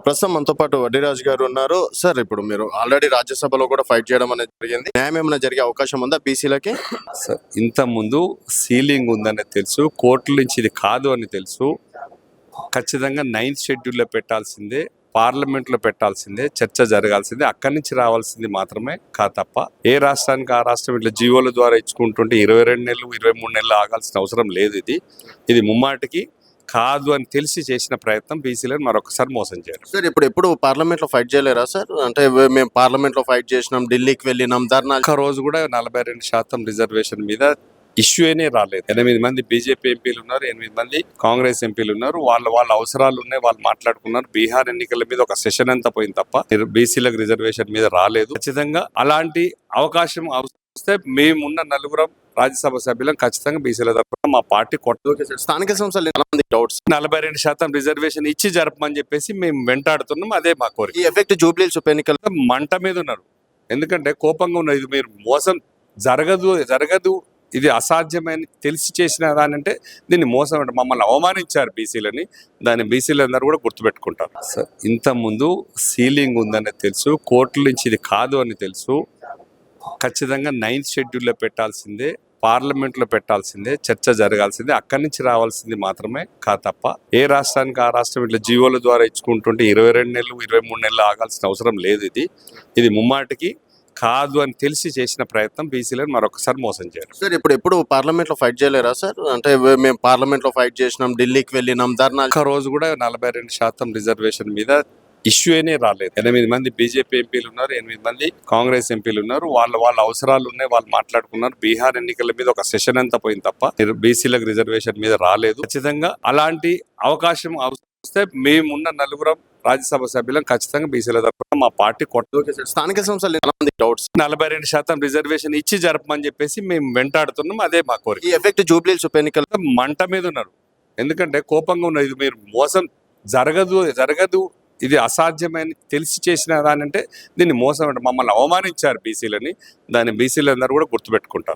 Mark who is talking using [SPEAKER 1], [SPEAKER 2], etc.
[SPEAKER 1] ప్రస్తుతం మనతో పాటు వడ్డీరాజు గారు ఉన్నారు. సార్, ఇప్పుడు మీరు ఆల్రెడీ రాజ్యసభలో కూడా ఫైట్ చేయడం అనేది జరిగింది. న్యాయం ఏమైనా జరిగే అవకాశం ఉందా బీసీలకి?
[SPEAKER 2] సార్, ఇంత ముందు సీలింగ్ ఉందని తెలుసు, కోర్టుల నుంచి ఇది కాదు అని తెలుసు. ఖచ్చితంగా 9th షెడ్యూల్లో పెట్టాల్సిందే, పార్లమెంట్లో పెట్టాల్సిందే, చర్చ జరగాల్సిందే, అక్కడి నుంచి రావాల్సింది మాత్రమే తప్ప ఏ రాష్ట్రానికి ఆ రాష్ట్రం ఇట్లా జీవోల ద్వారా ఇచ్చుకుంటుంటే 22 నెలలు 23 నెలలు ఆగాల్సిన అవసరం లేదు. ఇది ముమ్మాటికి కాదు అని తెలిసి చేసిన ప్రయత్నం బీసీలను మరొకసారి మోసం చేయడం.
[SPEAKER 1] సార్, ఎప్పుడు పార్లమెంట్ లో ఫైట్ చేయలేరా సార్? అంటే మేము పార్లమెంట్ లో ఫైట్ చేసినాం, ఢిల్లీకి వెళ్ళినాం, ధర్నా.
[SPEAKER 2] ఒక్క రోజు కూడా 42% రిజర్వేషన్ మీద ఇష్యూనే రాలేదు. 8 మంది బీజేపీ ఎంపీలు ఉన్నారు, 8 మంది కాంగ్రెస్ ఎంపీలు ఉన్నారు. వాళ్ళ అవసరాలు ఉన్నాయి, వాళ్ళు మాట్లాడుకున్నారు. బీహార్ ఎన్నికల మీద ఒక సెషన్ అంతా పోయింది తప్ప బీసీలకు రిజర్వేషన్ మీద రాలేదు. ఖచ్చితంగా అలాంటి అవకాశం వస్తే మేమున్న నలుగురం రాజ్యసభ సభ్యులం ఖచ్చితంగా బీసీల తరఫున మా పార్టీ
[SPEAKER 1] స్థానిక సంస్థలు డౌట్స్
[SPEAKER 2] 42% రిజర్వేషన్ ఇచ్చి జరపమని చెప్పేసి మేము వెంటాడుతున్నాం. అదే మా కోరిక.
[SPEAKER 1] ఈ ఎఫెక్ట్ జూబ్లీహిల్స్ ఉప ఎన్నికలు
[SPEAKER 2] మంట మీద ఉన్నారు, ఎందుకంటే కోపంగా ఉన్నారు. ఇది మీరు మోసం జరగదు, ఇది అసాధ్యమని తెలిసి చేసిన దానంటే దీన్ని మోసం అంటే మమ్మల్ని అవమానించారు బీసీలని. దాన్ని బీసీలందరూ కూడా గుర్తుపెట్టుకుంటారు. సార్, ఇంత ముందు సీలింగ్ ఉందని తెలుసు, కోర్టుల నుంచి ఇది కాదు అని తెలుసు. ఖచ్చితంగా 9th షెడ్యూల్లో పెట్టాల్సిందే, పార్లమెంట్లో పెట్టాల్సిందే, చర్చ జరగాల్సిందే, అక్కడి నుంచి రావాల్సింది మాత్రమే తప్ప ఏ రాష్ట్రానికి ఆ రాష్ట్రం ఇట్లా జీవోల ద్వారా ఇచ్చుకుంటుంటే 22 నెలలు 23 నెలలు ఆగాల్సిన అవసరం లేదు. ఇది ముమ్మాటికి కాదు అని తెలిసి చేసిన ప్రయత్నం బీసీలను మరొకసారి మోసం చేయడం.
[SPEAKER 1] సార్, ఎప్పుడు పార్లమెంట్ లో ఫైట్ చేయలేరా సార్? అంటే మేము పార్లమెంట్ లో ఫైట్ చేసినాం, ఢిల్లీకి వెళ్ళినాం, ధర్నా.
[SPEAKER 2] ఒక్క రోజు కూడా 42% రిజర్వేషన్ మీద ఇష్యూనే రాలేదు. 8 మంది బీజేపీ ఎంపీలు ఉన్నారు, 8 మంది కాంగ్రెస్ ఎంపీలు ఉన్నారు. వాళ్ళ అవసరాలు ఉన్నాయి, వాళ్ళు మాట్లాడుకున్నారు. బీహార్ ఎన్నికల మీద ఒక సెషన్ అంతా పోయింది తప్ప బీసీలకు రిజర్వేషన్ మీద రాలేదు. ఖచ్చితంగా అలాంటి అవకాశం వస్తే మేమున్న నలుగురం రాజ్యసభ సభ్యులం ఖచ్చితంగా బీసీల తరఫున మా పార్టీ
[SPEAKER 1] స్థానిక సంస్థలు డౌట్స్
[SPEAKER 2] 42% రిజర్వేషన్ ఇచ్చి జరపమని చెప్పేసి మేము వెంటాడుతున్నాం. అదే మా కోరిక.
[SPEAKER 1] ఈ ఎఫెక్ట్ జూబ్లీహిల్స్ ఉప ఎన్నికలు
[SPEAKER 2] మంట మీద ఉన్నారు, ఎందుకంటే కోపంగా ఉన్నారు. ఇది మీరు మోసం జరగదు, ఇది అసాధ్యమని తెలిసి చేసిన దానంటే దీన్ని మోసం అంటే మమ్మల్ని అవమానించారు బీసీలని. దాన్ని బీసీలందరూ కూడా గుర్తుపెట్టుకుంటారు.